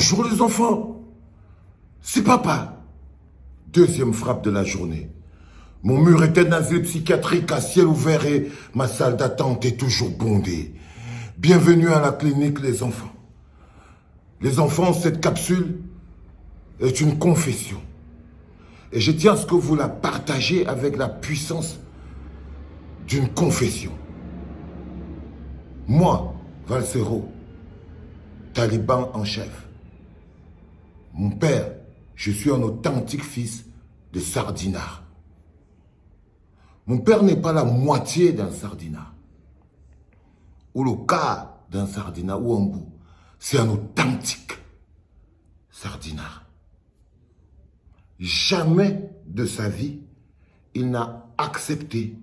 Bonjour les enfants, c'est papa. Deuxième frappe de la journée. Mon mur est un asile psychiatrique à ciel ouvert et ma salle d'attente est toujours bondée. Bienvenue à la clinique les enfants. Les enfants, cette capsule est une confession. Et je tiens à ce que vous la partagez avec la puissance d'une confession. Moi, Valsero, taliban en chef. Mon père, je suis un authentique fils de sardinard. Mon père n'est pas la moitié d'un sardinard, ou le quart d'un sardinard, ou un bout. C'est un authentique sardinard. Jamais de sa vie, il n'a accepté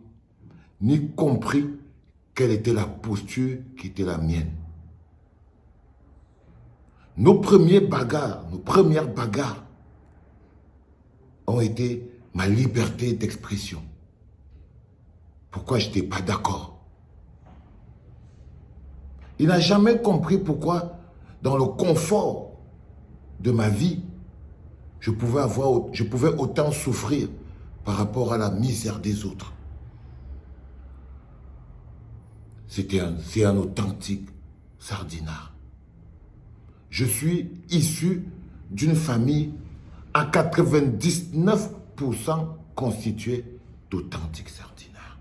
ni compris quelle était la posture qui était la mienne. Nos premières bagarres ont été ma liberté d'expression. Pourquoi je n'étais pas d'accord. Il n'a jamais compris pourquoi, dans le confort de ma vie, je pouvais autant souffrir par rapport à la misère des autres. C'est un authentique sardinard. Je suis issu d'une famille à 99% constituée d'authentiques sardinards.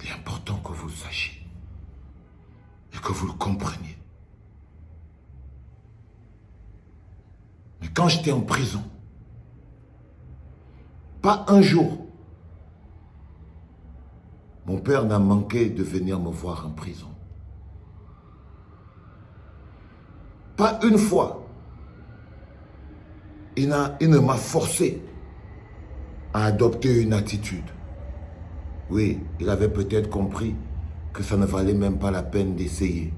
Il est important que vous le sachiez et que vous le compreniez. Mais quand j'étais en prison, pas un jour, mon père n'a manqué de venir me voir en prison. Pas une fois, il ne m'a forcé à adopter une attitude. Oui, il avait peut-être compris que ça ne valait même pas la peine d'essayer.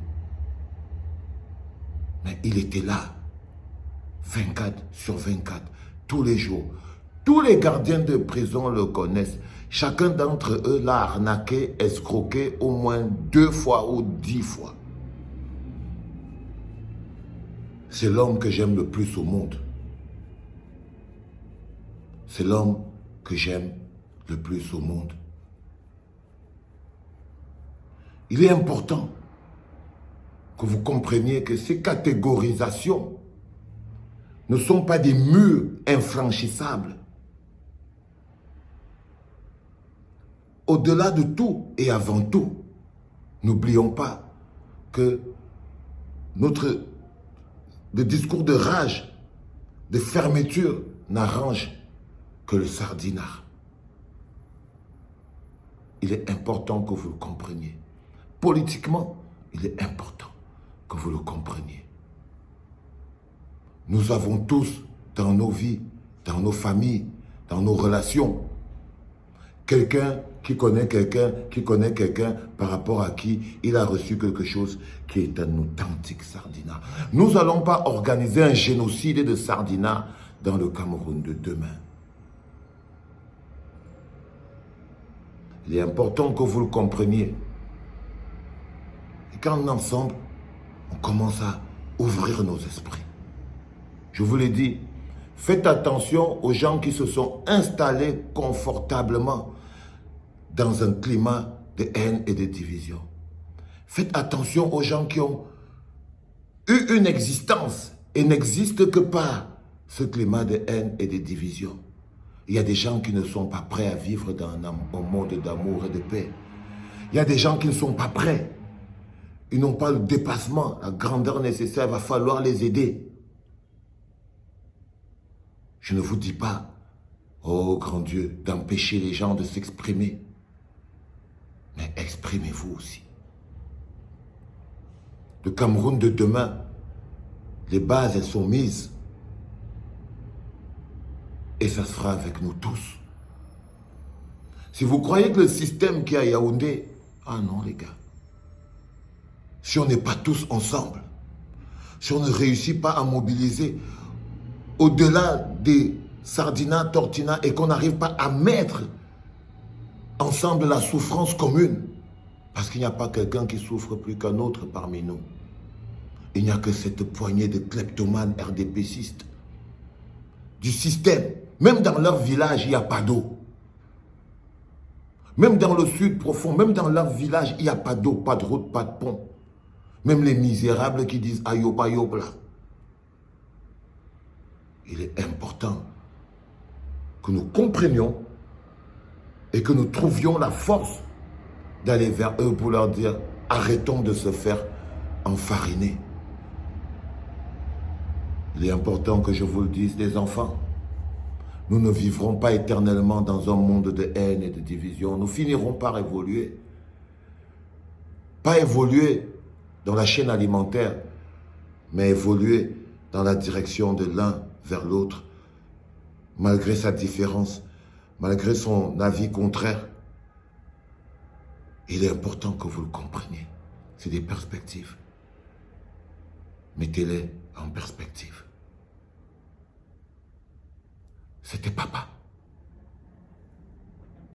Mais il était là, 24/24, tous les jours. Tous les gardiens de prison le connaissent. Chacun d'entre eux l'a arnaqué, escroqué au moins 2 fois ou 10 fois. C'est l'homme que j'aime le plus au monde. C'est l'homme que j'aime le plus au monde. Il est important que vous compreniez que ces catégorisations ne sont pas des murs infranchissables. Au-delà de tout et avant tout, n'oublions pas que le discours de rage, de fermeture, n'arrange que le sardinard. Il est important que vous le compreniez. Politiquement, il est important que vous le compreniez. Nous avons tous, dans nos vies, dans nos familles, dans nos relations, quelqu'un qui connaît quelqu'un par rapport à qui il a reçu quelque chose qui est un authentique sardinat. Nous n'allons pas organiser un génocide de sardinat dans le Cameroun de demain. Il est important que vous le compreniez. Et quand ensemble, on commence à ouvrir nos esprits. Je vous l'ai dit, faites attention aux gens qui se sont installés confortablement dans un climat de haine et de division. Faites attention aux gens qui ont eu une existence et n'existent que par ce climat de haine et de division. Il y a des gens qui ne sont pas prêts à vivre dans un monde d'amour et de paix. Il y a des gens qui ne sont pas prêts. Ils n'ont pas le dépassement, la grandeur nécessaire. Il va falloir les aider. Je ne vous dis pas, oh grand Dieu, d'empêcher les gens de s'exprimer. Mais exprimez-vous aussi. Le Cameroun de demain, les bases, elles sont mises. Et ça se fera avec nous tous. Si vous croyez que le système qui est à Yaoundé, ah non les gars. Si on n'est pas tous ensemble, si on ne réussit pas à mobiliser au-delà des sardinats, tortinats et qu'on n'arrive pas à mettre ensemble la souffrance commune, parce qu'il n'y a pas quelqu'un qui souffre plus qu'un autre parmi nous. Il n'y a que cette poignée de kleptomanes RDPcistes du système. Même dans leur village, il n'y a pas d'eau. Même dans le sud profond, même dans leur village, il n'y a pas d'eau, pas de route, pas de pont. Même les misérables qui disent ayob ayob là. Il est important que nous comprenions et que nous trouvions la force d'aller vers eux pour leur dire arrêtons de se faire enfariner. Il est important que je vous le dise, les enfants. Nous ne vivrons pas éternellement dans un monde de haine et de division. Nous finirons par évoluer. Pas évoluer dans la chaîne alimentaire, mais évoluer dans la direction de l'un vers l'autre, malgré sa différence, malgré son avis contraire. Il est important que vous le compreniez. C'est des perspectives. Mettez-les en perspective. C'était papa.